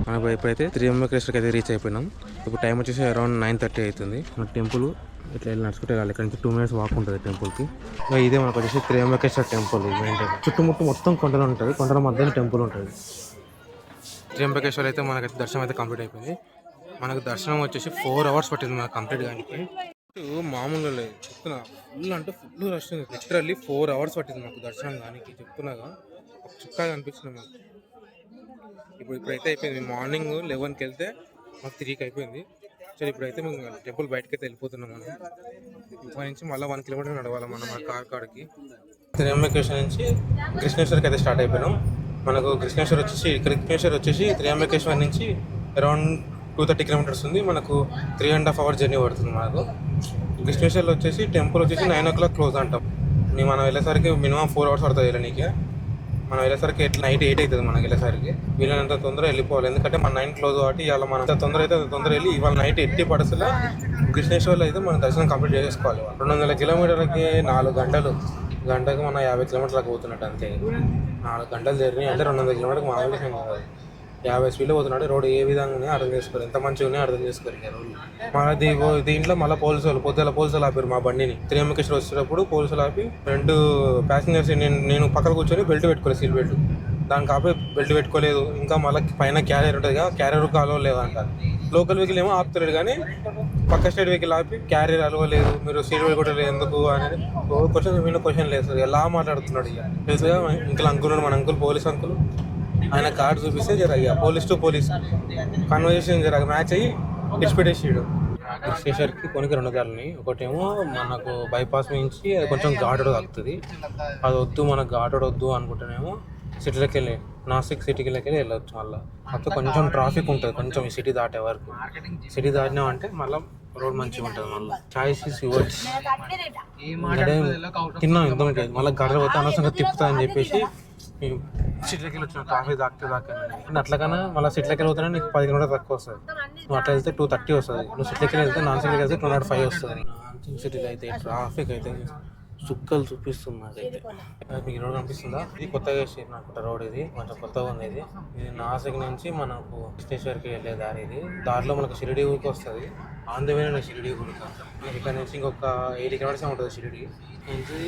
మనకు ఇప్పుడైతే త్రియంబకేశ్వర్కి అయితే రీచ్ అయిపోయినాం. ఇప్పుడు టైం వచ్చేసి అరౌండ్ 9:30 అవుతుంది. మన టెంపుల్ ఇట్లా వెళ్ళి నడుచుకుంటే వెళ్ళాలి. ఇక్కడ నుంచి 2 minutes వాక్ ఉంటుంది టెంపుల్కి. ఇదే మనకు వచ్చేసి త్రియంబకేశ్వర్ టెంపుల్. చుట్టుముట్టు మొత్తం కొండలు ఉంటుంది, కొండల మధ్యలో టెంపుల్ ఉంటుంది. త్రియంబకేశ్వర్ అయితే మనకైతే దర్శనం అయితే కంప్లీట్ అయిపోయింది. మనకు దర్శనం వచ్చేసి 4 hours పట్టింది మనకు కంప్లీట్ కానీ. మామూలుగా లేదు చెప్తున్నా, ఫుల్ అంటే ఫుల్ రష్ ఉంది. లిటరల్లీ 4 hours పట్టింది మాకు దర్శనం కానీ. చెప్తున్నాగా ఒక చుక్కాగా అనిపించింది మాకు. ఇప్పుడైతే అయిపోయింది. మార్నింగ్ 11కి వెళ్తే మాకు 3కి అయిపోయింది. సో ఇప్పుడైతే మేము టెంపుల్ బయటకి అయితే వెళ్ళిపోతున్నాం. మనం ఇక్కడ నుంచి మళ్ళీ 1 kilometer నడవాలి మనం మన కార్ కాడికి. త్రియంబకేశ్వర్ నుంచి కృష్ణేశ్వర్కి అయితే స్టార్ట్ అయిపోయినాం. మనకు కృష్ణేశ్వర్ వచ్చేసి త్రియంబకేశ్వర్ నుంచి అరౌండ్ 230 kilometers ఉంది. మనకు 3.5 hours జర్నీ పడుతుంది మనకు. కృష్ణేశ్వర్లో వచ్చేసి టెంపుల్ వచ్చేసి 9 o'clock క్లోజ్ అంటాం. మనం వెళ్ళేసరికి మినిమం 4 hours పడుతుంది వెళ్ళనీకి. మనం వెళ్ళేసరికి నైట్ 8 అవుతుంది మనకి వెళ్ళేసరికి. వీళ్ళనంత తొందరగా వెళ్ళిపోవాలి, ఎందుకంటే మన 9 క్లోజ్ కాబట్టి ఇవాళ మనం తొందర అయితే తొందర వెళ్ళి ఇవాళ నైట్ 80 పడసలో కృష్ణేశ్వర్లో అయితే మనం దర్శనం కంప్లీట్ చేసుకోవాలి. 200 kilometerలకి 4 గంటలు, గంటకు మనం 50 kilometerలకు పోతున్నట్టు అంతే. 4 గంటలు జర్నీ అంటే 200 kilometerలకు మామూలు విషయం కాదు. 50 స్పీడ్లో పోతున్నాడు. రోడ్ ఏ విధంగానే అర్థం చేసుకోరు, ఎంత మంచిగానే అర్థం చేసుకోరు రోడ్లు. మన దీంట్లో మళ్ళీ పోలీసులు పోలీసులు ఆపారు మా బండిని. త్రియంబకేశ్వర్ వచ్చేటప్పుడు పోలీసులు ఆపి 2 passengers నేను పక్కన కూర్చొని బెల్ట్ పెట్టుకోలేదు, సీట్ బెల్ట్. దానికి ఆపి బెల్ట్ పెట్టుకోలేదు. ఇంకా మళ్ళీ పైన క్యారియర్ ఉంటుంది కదా, క్యారియర్ అలవలేదు అంటారు. లోకల్ వెహికల్ ఏమో ఆపుతలేడు, కానీ పక్క స్టేట్ వెహికల్ ఆపి క్యారియర్ అలవలేదు, మీరు సీట్ బెల్ట్ కొట్టలేదు ఎందుకు అనేది క్వశ్చన్ లేదు. ఎలా మాట్లాడుతున్నాడు ఇక తెలుసుగా. ఇంకా అంకుల్, మన అంకుల్ పోలీస్ అంకుల్, ఆయన కార్డు చూపిస్తే జర పోలీస్ టు పోలీస్ కన్వర్జేషన్ జర మ్యాచ్ అయ్యి డిస్పెట్టేసాడు. కృష్ణేశ్వర్కి కొనికి 2 దారులని. ఒకటేమో మనకు బైపాస్ నుంచి కొంచెం ఘాటు తాకుతుంది, అది వద్దు, మనకు ఘాటు వద్దు అనుకుంటేనేమో సిటీలోకి వెళ్ళి నాసిక్ సిటీకి వెళ్ళొచ్చు. మళ్ళీ కాకపోతే కొంచెం ట్రాఫిక్ ఉంటుంది కొంచెం ఈ సిటీ దాటే వరకు. సిటీ దాటినామంటే మళ్ళీ రోడ్ మంచిగా ఉంటుంది. మళ్ళీ చాయిస్ ఇవ్వచ్చు తిన్నాం ఇంత మళ్ళీ గడ్డ పోతే అనవసరంగా తిప్పుతా అని చెప్పేసి సిటీలోకి వెళ్ళి వచ్చిన ట్రాఫిక్ దాకా అట్లకన్నా మళ్ళీ సిటీలోకి వెళ్ళిపోతేనే నీకు 10 kilometers తక్కువ వస్తుంది. నువ్వు అట్లా వెళ్తే 230 వస్తుంది. నువ్వు సిటీలోకి వెళ్తే నాన్ సిటీకి వెళ్తే 205 వస్తుంది. నాన్ సిటీలో అయితే ట్రాఫిక్ అయితే చుక్కలు చూపిస్తుంది నాకైతే. మీకు రోడ్ కనిపిస్తుందా? ఇది కొత్తగా వేసారు నాకు రోడ్. ఇది కొంచెం కొత్తగా ఉంది. ఇది నాసిక్ నుంచి మనకు కృష్ణేశ్వర్కి వెళ్ళే దారి. ఇది దారిలో మనకు షిరిడి ఊరికి వస్తుంది. ఆంధ్రమైన షిరిడి ఊరికి. ఇక్కడ నుంచి ఇంకొక 80 kilometers ఉంటుంది షిరిడి నుంచి.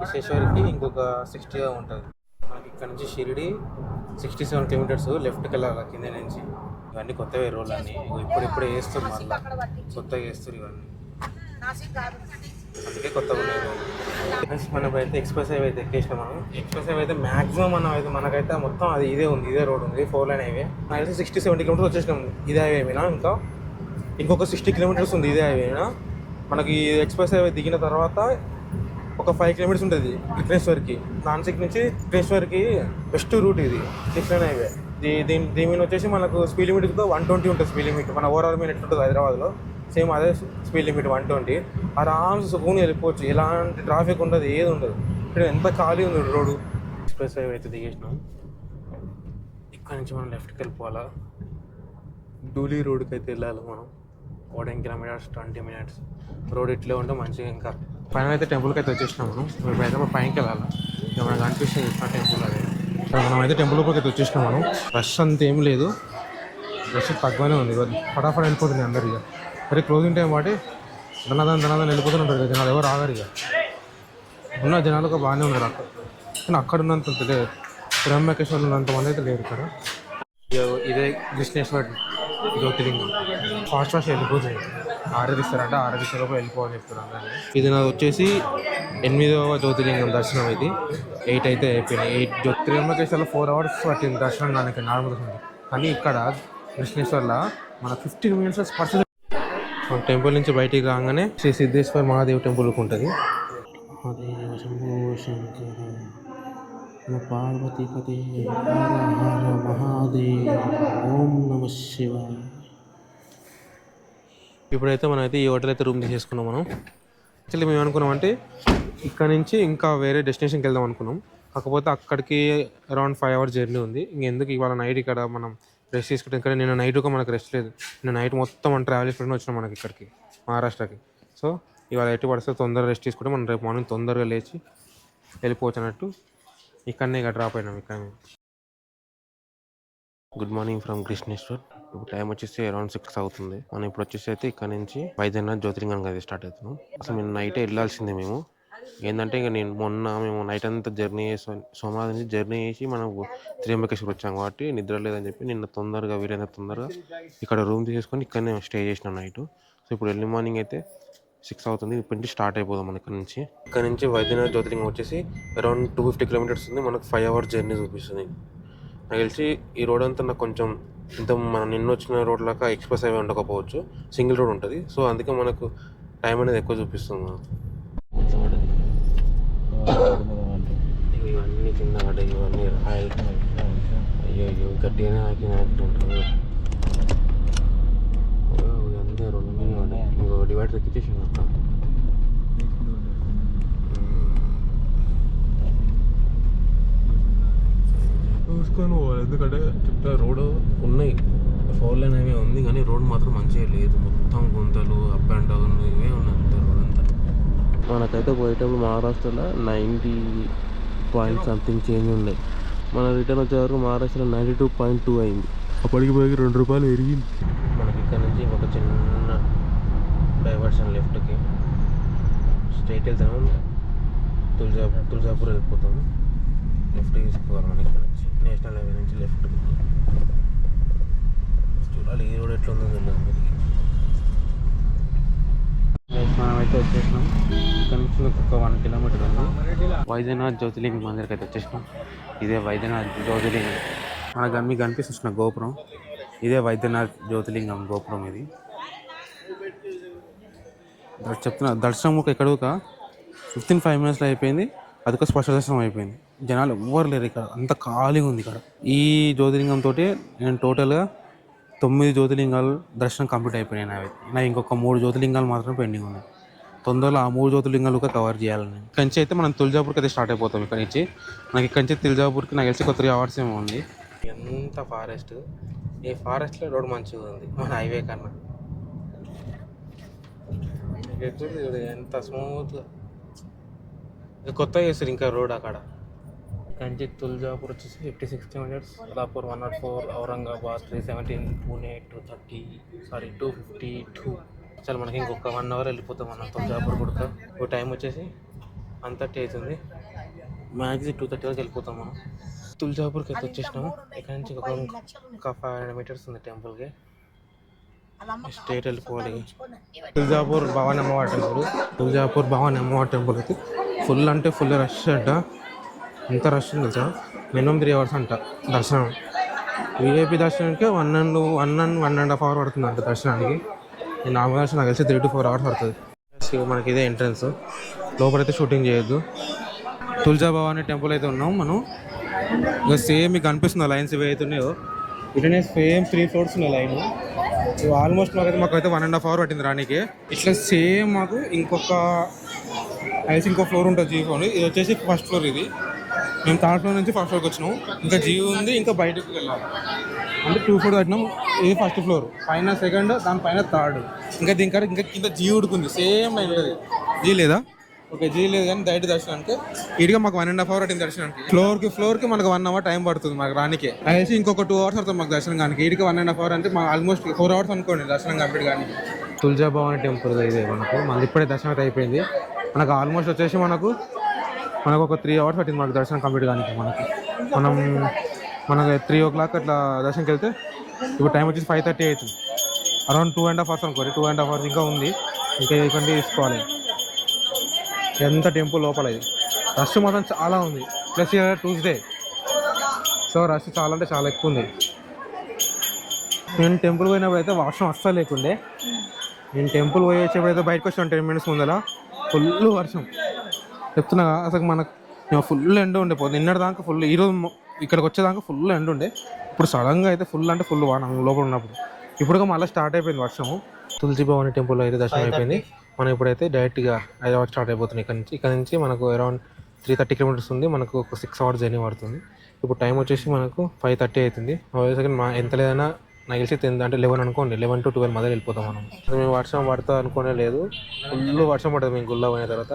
కృష్ణేశ్వర్కి ఇంకొక 60 ఉంటుంది. మనకి ఇక్కడ నుంచి షిరిడి 67 kilometers లెఫ్ట్కి వెళ్ళాలి కింద నుంచి. ఇవన్నీ కొత్తవే రోడ్లు అన్నీ ఇప్పుడే వేస్తారు, మళ్ళీ కొత్తగా వేస్తారు ఇవన్నీ, అందుకే కొత్తగా ఉన్నాయి. మనమైతే ఎక్స్ప్రెస్ హైవే అయితే ఎక్కేసినాం. మనం ఎక్స్ప్రెస్ హైవే అయితే మ్యాక్సిమం మనకైతే మొత్తం అది ఇదే ఉంది, ఇదే రోడ్ ఉంది, 4 lane హైవే. నాకైతే 60-70 kilometers వచ్చేసినాం ఇదే హైవే మీద. ఇంకొక 60 kilometers ఉంది ఇదే హైవేనా. మనకి ఎక్స్ప్రెస్ హైవే దిగిన తర్వాత ఒక 5 kilometers ఉంటుంది కృష్ణేశ్వర్కి. నాన్సిక్ నుంచి కృష్ణేశ్వర్కి బెస్ట్ రూట్ ఇది డిఫరెంట్ హైవే. దీని మీద వచ్చేసి మనకు స్పీడ్ లిమిట్తో 120 ఉంటుంది స్పీడ్ లిమిట్. మన ఓవరాల్ మీద ఎట్లుంటుంది హైదరాబాద్లో సేమ్ అదే స్పీడ్ లిమిట్ 120. ఆరామ్స్ సుకూన్ వెళ్ళిపోవచ్చు, ఎలాంటి ట్రాఫిక్ ఉండదు, ఏది ఉండదు. ఇక్కడ ఎంత ఖాళీ ఉంది రోడ్డు. ఎక్స్ప్రెస్ హైవే అయితే దిగేసినాం. ఇక్కడ నుంచి మనం లెఫ్ట్కి వెళ్ళిపోవాలా. డూలీ రోడ్కి అయితే వెళ్ళాలి మనం. 14 kilometers 20 minutes రోడ్ ఇట్లే ఉంటే మంచిగా. ఇంకా పైన అయితే టెంపుల్కి అయితే వచ్చేసినాం మనం. ఇప్పుడైతే మనం పైనకి వెళ్ళాలి. ఇక మనకు అనిపిస్తుంది ఇట్లా టెంపుల్ అదే. మనం అయితే టెంపుల్ లోపలికి అయితే వచ్చేసినాం మనం. రష్ అంత ఏం లేదు, రష్ తక్కువనే ఉంది. ఫటాఫట్ వెళ్ళిపోతుంది అందరు. ఇక మరి క్లోజింగ్ టైం వాటి ధనాదాన్ని వెళ్ళిపోతూనే ఉంటారు కదా జనాలు, ఎవరు ఆగారు. ఇక ఉన్న జనాలు ఒక బాగానే ఉన్నారు అక్కడ, కానీ అక్కడ ఉన్నంత లేదు. త్రియంబకేశ్వర్లో ఉన్నంత మంది అయితే లేరు ఇక్కడ. ఇదే కృష్ణేశ్వర్ జ్యోతిర్లింగం. ఫాస్ట్ వెళ్ళిపోతుంది. ఆరాధిస్తారంటే ఆరాధిస్తారో వెళ్ళిపోవాలని చెప్తారు అందరినీ. ఇది నాకు వచ్చేసి 8వ జ్యోతిర్లింగం దర్శనం. ఇది 8 అయితే అయిపోయినాయి. 8 త్రియంబకేశ్వర్లో 4 hours పట్టింది దర్శనం దానికి నార్మల్. కానీ ఇక్కడ కృష్ణేశ్వర్లో మన 15 minutes పడుతుంది. టెంపుల్ నుంచి బయటికి రాగానే శ్రీ సిద్ధేశ్వర మహాదేవ్ టెంపుల్కి ఉంటుంది. పార్వతీపతి మహాదేవ్ ఓం నమః శివాయ. ఇప్పుడైతే మనం అయితే ఈ హోటల్ అయితే రూమ్ తీసేసుకున్నాం మనం. యాక్చువల్లీ మేము అనుకున్నామంటే ఇక్కడ నుంచి ఇంకా వేరే డెస్టినేషన్కి వెళ్దాం అనుకున్నాం. కాకపోతే అక్కడికి అరౌండ్ 5 hours జర్నీ ఉంది. ఇంకెందుకు ఇవాళ నైట్ ఇక్కడ మనం రెస్ట్ తీసుకుంటాం. ఇక్కడ నిన్న నైట్ కూడా మనకు రెస్ట్ లేదు. నిన్న నైట్ మొత్తం మనం ట్రావెల్ చేసుకుంటూ వచ్చినాం మనకి ఇక్కడికి మహారాష్ట్రకి. సో ఇవాళ ఎట్టి పడితే తొందరగా రెస్ట్ తీసుకుంటే మనం రేపు మార్నింగ్ తొందరగా లేచి వెళ్ళిపోవచ్చు అన్నట్టు ఇక్కడనే ఇక డ్రాప్ అయినాం. ఇక్కడ గుడ్ మార్నింగ్ ఫ్రమ్ కృష్ణేశ్వర్. ఇప్పుడు టైం వచ్చేసి అరౌండ్ 6 అవుతుంది. మనం ఇప్పుడు వచ్చేసి అయితే ఇక్కడ నుంచి వైద్యనాథ్ జ్యోతిర్లింగం అయితే స్టార్ట్ అవుతున్నాం. అసలు మేము నైటే వెళ్ళాల్సిందే. మేము ఏంటంటే ఇక మేము నైట్ అంతా జర్నీ చేసి సోమవారం నుంచి జర్నీ చేసి మనం త్రియంబకేశ్వర్ వచ్చాం కాబట్టి నిద్ర లేదని చెప్పి నిన్న తొందరగా వీలైనంత తొందరగా ఇక్కడ రూమ్ తీసుకొని ఇక్కడనే స్టే చేసినాం నైట్. సో ఇప్పుడు ఎర్లీ మార్నింగ్ అయితే 6 అవుతుంది. ఇప్పటి నుంచి స్టార్ట్ అయిపోదాం మన ఇక్కడ నుంచి వైద్యనాథ్ జ్యోతిర్లింగం వచ్చేసి అరౌండ్ 250 కిలోమీటర్స్ ఉంది. మనకు 5 hours జర్నీ చూపిస్తుంది. నాకు తెలిసి ఈ రోడ్ అంతా నాకు కొంచెం ఇంత మనం నిన్న వచ్చిన రోడ్ లాగా ఎక్స్ప్రెస్ హైవే ఉండకపోవచ్చు, సింగిల్ రోడ్ ఉంటుంది. సో అందుకే మనకు టైం అనేది ఎక్కువ చూపిస్తుంది. ఇవన్నీ కింద పడ్డాయి, ఇవన్నీ అయ్యో అయ్యో గట్టిగానే యాక్సిడెంట్ ఉంటుంది. అంతే రెండు మీద పడ్డాయి. ఇంకో డివైడర్ ఎక్కిచ్చేసాను అక్కడ. చూసుకొని పోవాలి, ఎందుకంటే చుట్టూ రోడ్ ఉన్నాయి, 4 lane అవే ఉంది కానీ రోడ్ మాత్రం మంచిగా లేదు. మొత్తం గుంతలు, అప్ అండ్ డౌన్ ఇవే ఉన్నాయి అంత రోడ్ అంతా. మనకైతే పోయేటప్పుడు మహారాష్ట్రలో 90 చేంజ్ ఉండే. మన రిటర్న్ వచ్చేవరకు మహారాష్ట్రలో 92.2 అయింది. అప్పటికి పోయి ₹2 పెరిగింది. మనకి ఇక్కడ నుంచి ఒక చిన్న డైవర్షన్ లెఫ్ట్కి స్ట్రైట్ వెళ్తాము, తులజాపూర్ వెళ్ళిపోతాము. లెఫ్ట్ తీసుకోవాలి మనకి ఇక్కడ నుంచి నేషనల్ హైవే నుంచి లెఫ్ట్. చూడాలి ఈ రోడ్ ఎట్లా ఉందో తెలియదు మరి. మనం అయితే వచ్చేసినాం. ఇక్కడ నుంచి ఒక 1 kilometer ఉంది. వైద్యనాథ్ జ్యోతిర్లింగం మందిర్కి అయితే వచ్చేసినాం. ఇదే వైద్యనాథ్ జ్యోతిర్లింగం. మనకు మీకు కనిపిస్తున్న గోపురం ఇదే వైద్యనాథ్ జ్యోతిర్లింగం గోపురం. ఇది చెప్తున్నా దర్శనం ఒక ఎక్కడ 5 minutesలో అయిపోయింది. అదొక స్పర్శ దర్శనం అయిపోయింది. జనాలు ఎవ్వరు లేరు ఇక్కడ, అంత ఖాళీగా ఉంది ఇక్కడ. ఈ జ్యోతిర్లింగం తోటి నేను టోటల్గా 9 జ్యోతిర్లింగాలు దర్శనం కంప్లీట్ అయిపోయినాయి. నా ఇంకొక 3 జ్యోతిర్లింగాలు మాత్రమే పెండింగ్ ఉన్నాయి. తొందరలో ఆ 3 జ్యోతిర్లింగాలు కూడా కవర్ చేయాలని. ఇక్కడి నుంచి అయితే మనం తులజాపూర్కి అయితే స్టార్ట్ అయిపోతాం. ఇక్కడ నుంచి నాకు ఇక్కడి నుంచి తులజాపూర్కి నాకు తెలిసి ఒక 3 hours ఏమో ఉంది. ఎంత ఫారెస్ట్, ఈ ఫారెస్ట్లో రోడ్ మంచిగా ఉంది మన హైవే కన్నా. ఎంత స్మూత్గా కొత్తగా చేస్తారు ఇంకా రోడ్ అక్కడ. కంచి తులజాపూర్ వచ్చేసి 56 kilometers, అదాపూర్ 104, ఔరంగాబాద్ 317, పూణే 252. చాలా మనకి ఇంకొక 1 hour వెళ్ళిపోతాం మనం తులజాపూర్ కూడా. ఇప్పుడు టైం వచ్చేసి 1:30 అవుతుంది. మ్యాక్సిమం 2:30 వరకు వెళ్ళిపోతాం మనం. తులజాపూర్కి అయితే వచ్చేసినాము. ఇక్కడ నుంచి ఒక 500 meters ఉంది టెంపుల్కి. స్ట్రైట్ వెళ్ళిపోవాలి. తులజాపూర్ భవానీ అమ్మవారి టెంపుల్. తులజాపూర్ భవానీ అమ్మవారి టెంపుల్ అయితే ఫుల్ అంటే ఫుల్ రష్ అంట. ఎంత రష్ ఉంది తెలుసా, మినిమం 3 hours అంట దర్శనం. విఐపి దర్శనానికి 1.5 hour పడుతుంది అంట దర్శనానికి. నార్మల్ దర్శనం నాకు తెలిసి 3 to 4 hours పడుతుంది. మనకి ఇదే ఎంట్రన్స్. లోపలైతే షూటింగ్ చేయొద్దు. తులజా భవానీ టెంపుల్ అయితే ఉన్నాం మనం. ఇక సేమ్ మీకు అనిపిస్తుంది లైన్స్ ఇవి అయితే ఉన్నాయో ఇటనే సేమ్ 3 floors ఉన్నాయి లైన్. ఆల్మోస్ట్ మాకైతే 1.5 hour పట్టింది రానికి. ఇట్లా సేమ్ మాకు ఇంకో ఫ్లోర్ ఉంటుంది జీ ఫ్లోర్. ఇది వచ్చేసి ఫస్ట్ ఫ్లోర్. ఇది మేము 3rd floor నుంచి ఫస్ట్ ఫ్లోర్కి వచ్చినాం. ఇంకా జీ ఉంది, ఇంకా బయటకు వెళ్ళాలి అంటే 2 floors కట్టినాం. ఇది ఫస్ట్ ఫ్లోర్, పైన 2nd, దానిపైన 3rd. ఇంకా దీనికంటే ఇంకా కింద జీ ఉడుకుంది. సేమ్ లైన్ ఉంటుంది. జీ లేదా ఓకే, జీ లేదు కానీ డైరెక్ట్ దర్శనానికి ఇటుగా మాకు 1.5 hour పట్టింది దర్శనానికి. ఫ్లోర్కి మనకు 1 hour టైం పడుతుంది మాకు రానికి. అనేసి ఇంకొక 2 hours పడుతుంది మాకు దర్శనం కానీ. ఇటుకి 1.5 hour అంటే మాకు ఆల్మోస్ట్ 4 hours అనుకోండి దర్శనం కంప్లీట్ కానీ. తులజా భవానీ టెంపుల్ ఇదే మనకు. మనది ఇప్పుడే దర్శనం అయితే అయిపోయింది. మనకు ఆల్మోస్ట్ వచ్చేసి మనకు ఒక 3 hours పట్టింది మనకు దర్శనం కంప్లీట్ కానీ. మనకు 3 o'clock అట్లా దర్శనంకి వెళ్తే ఇప్పుడు టైం వచ్చేసి 5:30 అవుతుంది. అరౌండ్ 2.5 hours అనుకోండి. 2.5 hours ఇంకా ఉంది. ఇంకా ఇక్కడ తీసుకోవాలి. ఎంత టెంపుల్ లోపల ఇది రష్ మాత్రం చాలా ఉంది. ప్లస్ ట్యూస్డే, సో రష్ చాలా అంటే చాలా ఎక్కువ ఉంది. నేను టెంపుల్ పోయినప్పుడు అయితే వర్షం అస్సలు లేకుండే. నేను టెంపుల్ పోయి వచ్చేప్పుడు అయితే బయటకు వచ్చాను 10 minutes ముందర. ఫుల్ వర్షం చెప్తున్నా. అసలు మనకు ఫుల్ ఎండ ఉండే పోతుంది. నిన్నటి దాకా ఫుల్, ఈరోజు ఇక్కడికి వచ్చేదాకా ఫుల్ ఎండ ఉండే. ఇప్పుడు సడన్గా అయితే ఫుల్ అంటే ఫుల్ వాన లోపల ఉన్నప్పుడు. ఇప్పుడుగా మళ్ళీ స్టార్ట్ అయిపోయింది వర్షము. తులసి భవానీ టెంపుల్ అయితే దర్శనం అయిపోయింది. మనం ఇప్పుడైతే డైరెక్ట్గా హైదరాబాద్ స్టార్ట్ అయిపోతుంది. ఇక్కడ నుంచి మనకు అరౌండ్ 330 kilometers ఉంది. మనకు ఒక 6 hours జర్నీ పడుతుంది. ఇప్పుడు టైం వచ్చేసి మనకు 5:30 అవుతుంది. ఎంత లేదన్నా నాకు తెలిసి 10 అంటే 11 అనుకోండి. 11 to 12 మధ్య వెళ్ళిపోతాం మనం. మేము వర్షం పడతా అనుకోనే లేదు. ఫుల్ వర్షం పడుతుంది మేము గుళ్ళో పోయిన తర్వాత.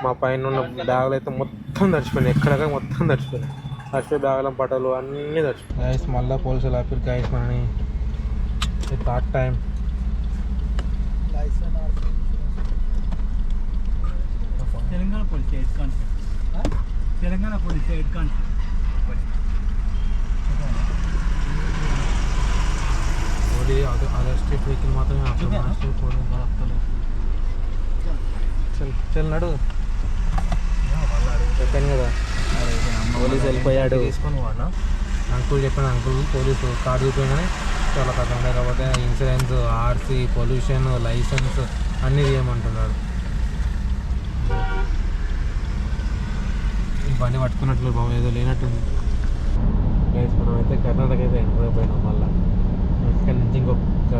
మా పైన ఉన్న బ్యాగులు అయితే మొత్తం తడిచిపోయినాయి. ఎక్కడగా మొత్తం తడిచిపోయినాయి. ఫస్ట్ బ్యాగలం పట్టలు అన్నీ తెచ్చు గైస్. మళ్ళీ పోలీసులు ఆపి గైస్ మనని third time. Telangana police head constable, Telangana police head constable. ఓడి అదర్ స్టేట్ వెహికల్ మాత్రమే చల్ నడు చెప్పాను కదా పోలీసు వెళ్ళిపోయాడు. తీసుకొని వాడినా అంకుల్ చెప్పాను. అంకుల్ పోలీసు కార్డు చూపించగానే చాలా కథ లేకపోతే ఇన్సూరెన్స్, ఆర్సీ, పొల్యూషన్, లైసెన్స్ అన్నీ చేయమంటున్నాడు. ఈ బండి పట్టుకున్నట్లు బాబు ఏదో లేనట్టుంది. మనం అయితే కర్ణాటక అయితే ఎంటర్ అయిపోయినాం. మళ్ళీ ఇక్కడ నుంచి ఇంకొక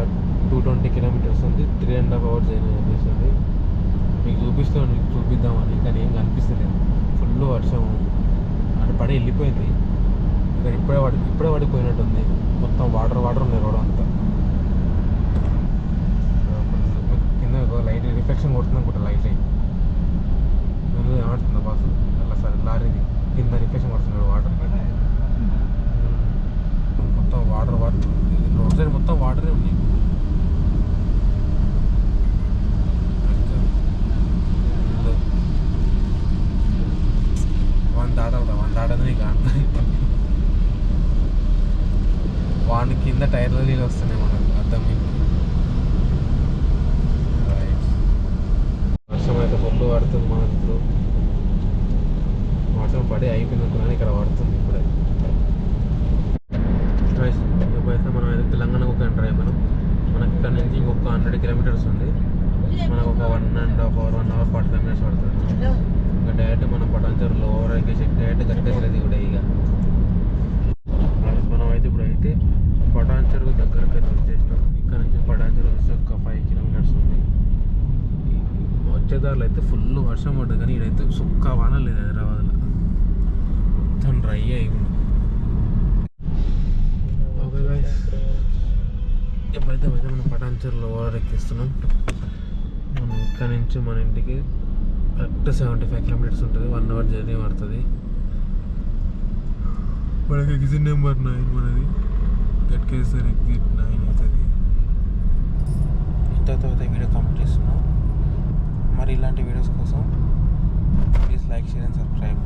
220 కిలోమీటర్స్ ఉంది. 3.5 hours చేస్తుంది. మీకు చూపిద్దామని కానీ ఏం కనిపిస్తలేదు. ఫుల్ వర్షం అటు పడి వెళ్ళిపోయింది. ఇక్కడ ఇప్పుడే పడిపోయినట్టుంది. మొత్తం వాటర్ ఉంది రోడ్ అంతా. కింద లైట్ రిఫ్లెక్షన్ కొడుతుంది అనుకుంటా. లైట్ ఏమడుతుందా బాసు అలా సరే లారీది కింద రిఫ్లెక్షన్ కొడుతున్నాడు వాటర్. మొత్తం వాటర్ రోడ్ సైడ్ మొత్తం వాటరే ఉన్నాయి. వన్ దాటని కాదు. వాడి కింద టైర్ల నీళ్ళు వస్తున్నాయి మనకు అర్థం. వర్షం అయితే ఫుల్ పడుతుంది మనకు. ఇప్పుడు వర్షం పడి అయిపోయింది ఇక్కడ పడుతుంది ఇప్పుడే. ఇప్పుడైతే మనం అయితే తెలంగాణకు ఒక ఎంటర్ అయిపోయినాం. మనకి ఇక్కడ నుంచి ఇంకొక 100 కిలోమీటర్స్ ఉంది. మనకు ఒక 1.5 hour 1 hour 45 minutes పడుతుంది. ఇంకా డైరెక్ట్ మనం పటాన్చెరులో ఓవర్ ఎక్కేసి డైరెక్ట్ గట్టికేసలేదు కూడా. ఇక మనం అయితే ఇప్పుడైతే పటాన్చెరు దగ్గరకు అయితే వచ్చేసినాం. ఇక్కడ నుంచి పటాన్చెరు వచ్చి ఒక 5 kilometers ఉంది. వచ్చేదారులు అయితే ఫుల్ వర్షం పడ్డది కానీ ఇదైతే సుక్క వాన లేదు హైదరాబాద్లో. మొత్తం డ్రై అయ్యి ఓకే గైస్. ఎప్పుడైతే మనం పటాన్చెరులో ఓవర్ ఎక్కిస్తున్నాం. మనం ఇక్కడ నుంచి మన ఇంటికి కరెక్ట్ 75 kilometers ఉంటుంది. 1 hour జర్నీ పడుతుంది. మనకి ఎగ్జిట్ నెంబర్ 9 మనది. గట్కేసర్ ఎగ్జిట్ 9 అవుతుంది. ఇంతతో అయితే వీడియో కంప్లీట్ చేస్తున్నాం. మరి ఇలాంటి వీడియోస్ కోసం please like, share and subscribe.